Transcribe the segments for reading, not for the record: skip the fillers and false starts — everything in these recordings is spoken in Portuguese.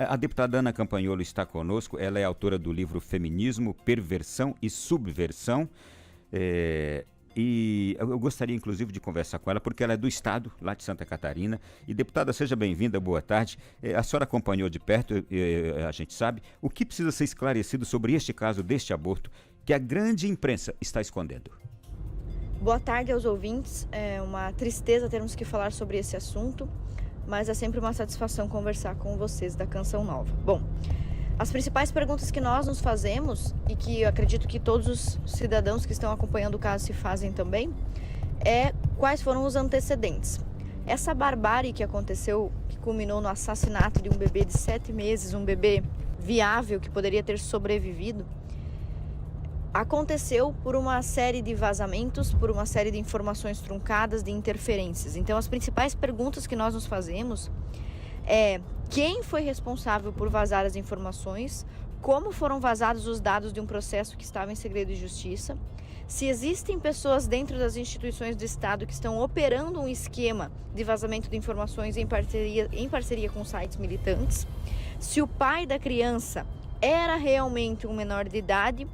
A deputada Ana Campagnolo está conosco, ela é autora do livro Feminismo, Perversão e Subversão. E eu gostaria inclusive de conversar com ela, porque ela é do estado, lá de Santa Catarina. E deputada, seja bem-vinda, boa tarde. A senhora acompanhou de perto, a gente sabe, o que precisa ser esclarecido sobre este caso deste aborto que a grande imprensa está escondendo. Boa tarde aos ouvintes, é uma tristeza termos que falar sobre esse assunto, mas é sempre uma satisfação conversar com vocês da Canção Nova. Bom, as principais perguntas que nós nos fazemos, e que eu acredito que todos os cidadãos que estão acompanhando o caso se fazem também, é quais foram os antecedentes. Essa barbárie que aconteceu, que culminou no assassinato de um bebê de 7 meses, um bebê viável que poderia ter sobrevivido, aconteceu por uma série de vazamentos, por uma série de informações truncadas, de interferências. Então, as principais perguntas que nós nos fazemos é: quem foi responsável por vazar as informações? Como foram vazados os dados de um processo que estava em segredo de justiça? Se existem pessoas dentro das instituições do Estado que estão operando um esquema de vazamento de informações em parceria com sites militantes? Se o pai da criança era realmente um menor de idade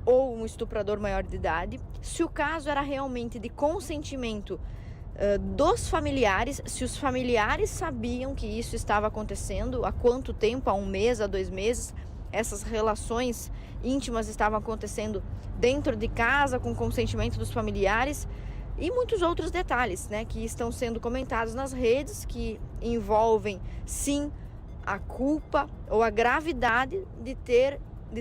ou um estuprador maior de idade, se o caso era realmente de consentimento dos familiares, se os familiares sabiam que isso estava acontecendo, há quanto tempo, há 1 mês, há 2 meses, essas relações íntimas estavam acontecendo dentro de casa, com consentimento dos familiares, e muitos outros detalhes, né, que estão sendo comentados nas redes, que envolvem, sim, a culpa ou a gravidade de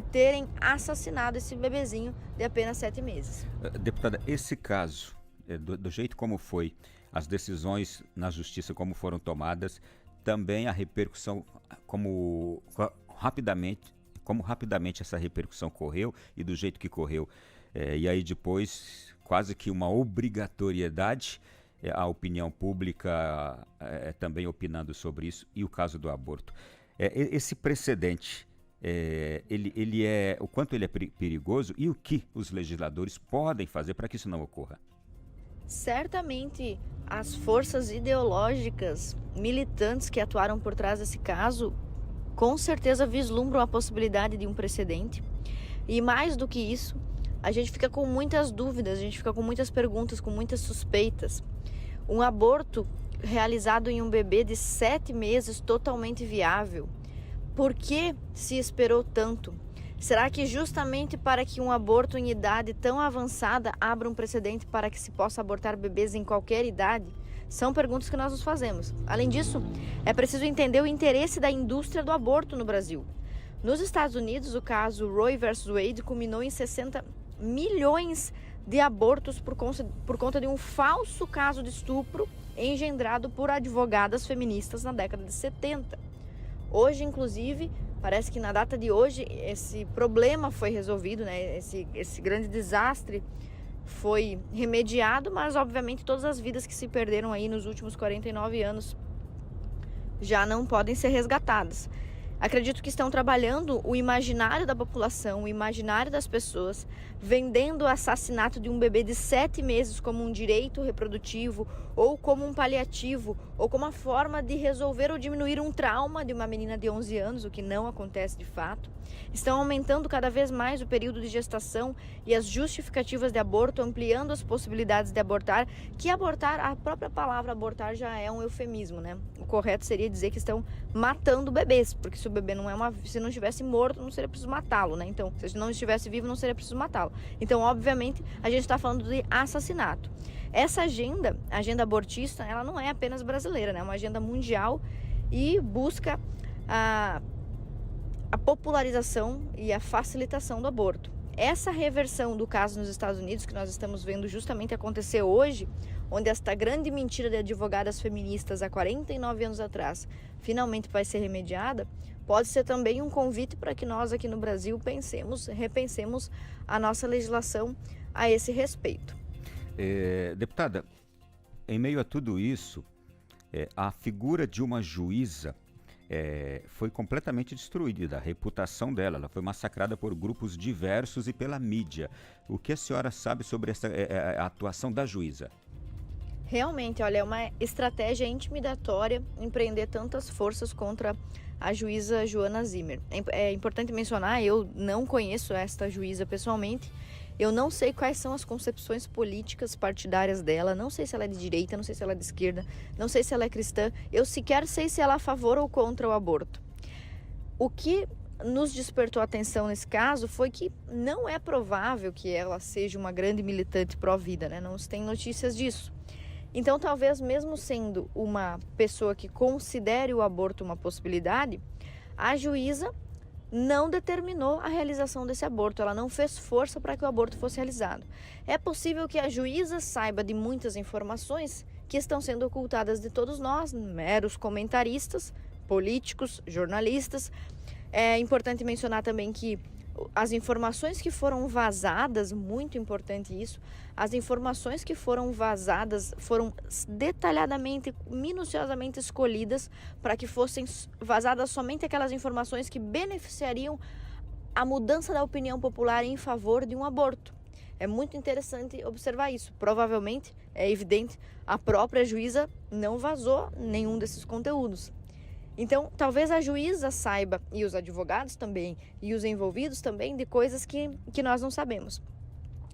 terem assassinado esse bebezinho de apenas 7 meses. Deputada, esse caso, do jeito como foi, as decisões na justiça como foram tomadas, também a repercussão, como rapidamente essa repercussão correu e do jeito que correu. E aí depois, quase que uma obrigatoriedade, a opinião pública também opinando sobre isso, e o caso do aborto. Esse precedente, o quanto ele é perigoso e o que os legisladores podem fazer para que isso não ocorra? Certamente as forças ideológicas militantes que atuaram por trás desse caso com certeza vislumbram a possibilidade de um precedente, e mais do que isso, a gente fica com muitas dúvidas, a gente fica com muitas perguntas, com muitas suspeitas. Um aborto realizado em um bebê de 7 meses totalmente viável, por que se esperou tanto? Será que justamente para que um aborto em idade tão avançada abra um precedente para que se possa abortar bebês em qualquer idade? São perguntas que nós nos fazemos. Além disso, é preciso entender o interesse da indústria do aborto no Brasil. Nos Estados Unidos, o caso Roe vs Wade culminou em 60 milhões de abortos por conta de um falso caso de estupro engendrado por advogadas feministas na década de 70. Hoje, inclusive, parece que na data de hoje esse problema foi resolvido, né? Esse grande desastre foi remediado, mas obviamente todas as vidas que se perderam aí nos últimos 49 anos já não podem ser resgatadas. Acredito que estão trabalhando o imaginário da população, o imaginário das pessoas, vendendo o assassinato de um bebê de 7 meses como um direito reprodutivo, ou como um paliativo, ou como uma forma de resolver ou diminuir um trauma de uma menina de 11 anos, o que não acontece de fato. Estão aumentando cada vez mais o período de gestação e as justificativas de aborto, ampliando as possibilidades de abortar, que abortar, a própria palavra abortar já é um eufemismo, né? O correto seria dizer que estão matando bebês, porque se o bebê se não estivesse morto, não seria preciso matá-lo, né? Então, se ele não estivesse vivo, não seria preciso matá-lo. Então, obviamente, a gente está falando de assassinato. Essa agenda, a agenda abortista, ela não é apenas brasileira, né? É uma agenda mundial e busca a popularização e a facilitação do aborto. Essa reversão do caso nos Estados Unidos, que nós estamos vendo justamente acontecer hoje, onde esta grande mentira de advogadas feministas há 49 anos atrás finalmente vai ser remediada, pode ser também um convite para que nós aqui no Brasil repensemos a nossa legislação a esse respeito. Deputada, em meio a tudo isso, a figura de uma juíza foi completamente destruída, a reputação dela, ela foi massacrada por grupos diversos e pela mídia. O que a senhora sabe sobre a atuação da juíza? Realmente, olha, é uma estratégia intimidatória empreender tantas forças contra a juíza Joana Zimmer. É importante mencionar, eu não conheço esta juíza pessoalmente, eu não sei quais são as concepções políticas partidárias dela, não sei se ela é de direita, não sei se ela é de esquerda, não sei se ela é cristã, eu sequer sei se ela é a favor ou contra o aborto. O que nos despertou atenção nesse caso foi que não é provável que ela seja uma grande militante pró-vida, né? Não se tem notícias disso. Então, talvez mesmo sendo uma pessoa que considere o aborto uma possibilidade, a juíza não determinou a realização desse aborto, ela não fez força para que o aborto fosse realizado. É possível que a juíza saiba de muitas informações que estão sendo ocultadas de todos nós, meros comentaristas, políticos, jornalistas. É importante mencionar também que as informações que foram vazadas, muito importante isso, as informações que foram vazadas foram detalhadamente, minuciosamente escolhidas para que fossem vazadas somente aquelas informações que beneficiariam a mudança da opinião popular em favor de um aborto. É muito interessante observar isso. Provavelmente, é evidente, a própria juíza não vazou nenhum desses conteúdos. Então, talvez a juíza saiba, e os advogados também, e os envolvidos também, de coisas que nós não sabemos.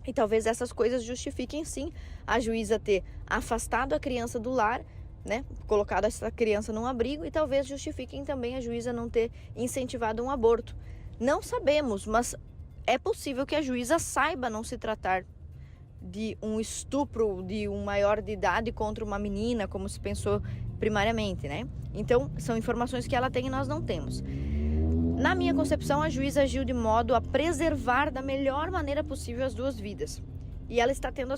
E talvez essas coisas justifiquem, sim, a juíza ter afastado a criança do lar, né, colocado essa criança num abrigo, e talvez justifiquem também a juíza não ter incentivado um aborto. Não sabemos, mas é possível que a juíza saiba não se tratar de um estupro de um maior de idade contra uma menina, como se pensou primariamente, né? Então, são informações que ela tem e nós não temos. Na minha concepção, a juíza agiu de modo a preservar da melhor maneira possível as duas vidas. E ela está tendo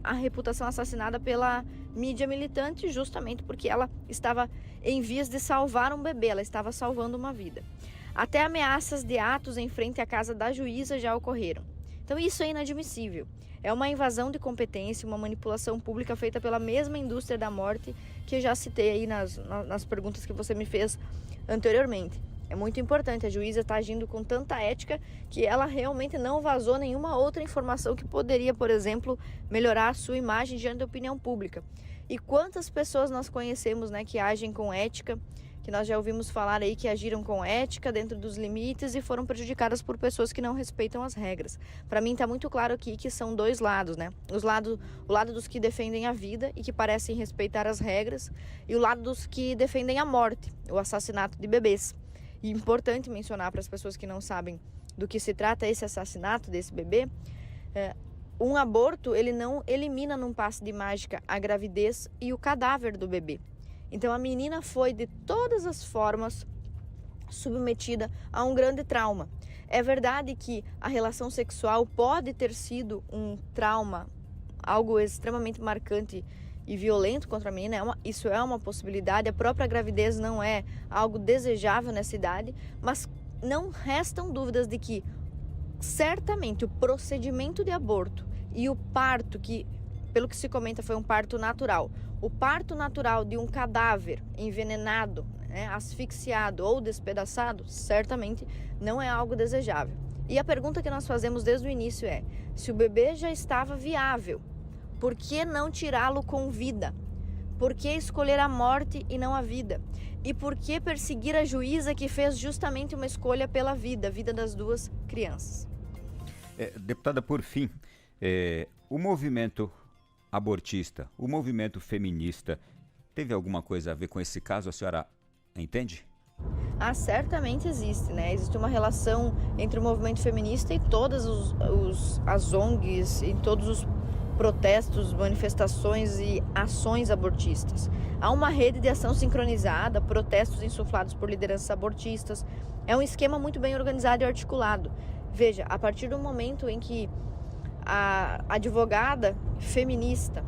a reputação assassinada pela mídia militante justamente porque ela estava em vias de salvar um bebê, ela estava salvando uma vida. Até ameaças de atos em frente à casa da juíza já ocorreram. Então isso é inadmissível. É uma invasão de competência, uma manipulação pública feita pela mesma indústria da morte que eu já citei aí nas perguntas que você me fez anteriormente. É muito importante, a juíza está agindo com tanta ética que ela realmente não vazou nenhuma outra informação que poderia, por exemplo, melhorar a sua imagem diante da opinião pública. E quantas pessoas nós conhecemos, né, que agem com ética, que nós já ouvimos falar aí que agiram com ética dentro dos limites e foram prejudicadas por pessoas que não respeitam as regras. Para mim está muito claro aqui que são dois lados, né? O lado dos que defendem a vida e que parecem respeitar as regras e o lado dos que defendem a morte, o assassinato de bebês. E importante mencionar para as pessoas que não sabem do que se trata esse assassinato desse bebê, um aborto ele não elimina num passe de mágica a gravidez e o cadáver do bebê. Então a menina foi de todas as formas submetida a um grande trauma. É verdade que a relação sexual pode ter sido um trauma, algo extremamente marcante e violento contra a menina, isso é uma possibilidade, a própria gravidez não é algo desejável nessa idade, mas não restam dúvidas de que certamente o procedimento de aborto e o parto, que pelo que se comenta foi um parto natural, o parto natural de um cadáver envenenado, né, asfixiado ou despedaçado, certamente não é algo desejável. E a pergunta que nós fazemos desde o início é, se o bebê já estava viável, por que não tirá-lo com vida? Por que escolher a morte e não a vida? E por que perseguir a juíza que fez justamente uma escolha pela vida, a vida das duas crianças? Deputada, por fim, o movimento abortista, o movimento feminista, teve alguma coisa a ver com esse caso? A senhora entende? Certamente existe, né? Existe uma relação entre o movimento feminista e todas as ONGs, e todos os protestos, manifestações e ações abortistas. Há uma rede de ação sincronizada, protestos insuflados por lideranças abortistas. É um esquema muito bem organizado e articulado. Veja, a partir do momento em que a advogada feminista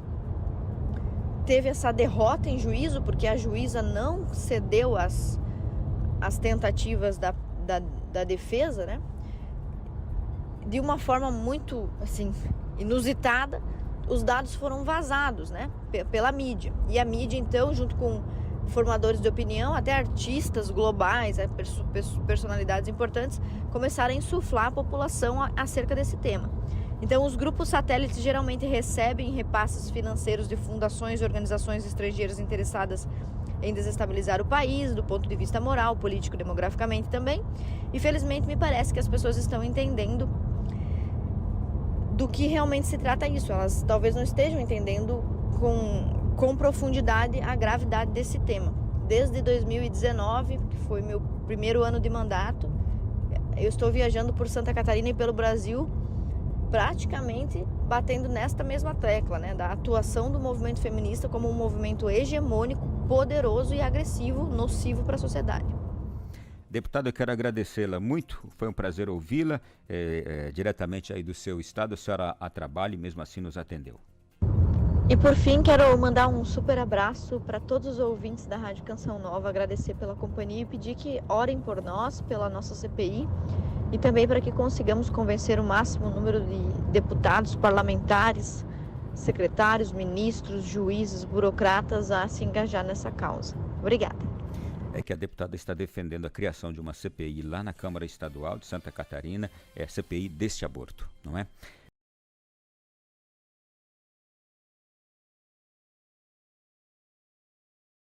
teve essa derrota em juízo, porque a juíza não cedeu às tentativas da defesa, né? De uma forma muito assim, inusitada, os dados foram vazados, né? Pela mídia. E a mídia, então, junto com formadores de opinião, até artistas globais, personalidades importantes, começaram a insuflar a população acerca desse tema. Então, os grupos satélites geralmente recebem repasses financeiros de fundações e organizações estrangeiras interessadas em desestabilizar o país, do ponto de vista moral, político, demograficamente também. E felizmente me parece que as pessoas estão entendendo do que realmente se trata isso. Elas talvez não estejam entendendo com profundidade a gravidade desse tema. Desde 2019, que foi meu primeiro ano de mandato, eu estou viajando por Santa Catarina e pelo Brasil, praticamente batendo nesta mesma tecla, né, da atuação do movimento feminista como um movimento hegemônico, poderoso e agressivo, nocivo para a sociedade. Deputada, eu quero agradecê-la muito, foi um prazer ouvi-la, diretamente aí do seu estado, a senhora a trabalho e mesmo assim nos atendeu. E por fim, quero mandar um super abraço para todos os ouvintes da Rádio Canção Nova, agradecer pela companhia e pedir que orem por nós, pela nossa CPI, e também para que consigamos convencer o máximo número de deputados, parlamentares, secretários, ministros, juízes, burocratas a se engajar nessa causa. Obrigada. É que a deputada está defendendo a criação de uma CPI lá na Câmara Estadual de Santa Catarina, CPI deste aborto, não é?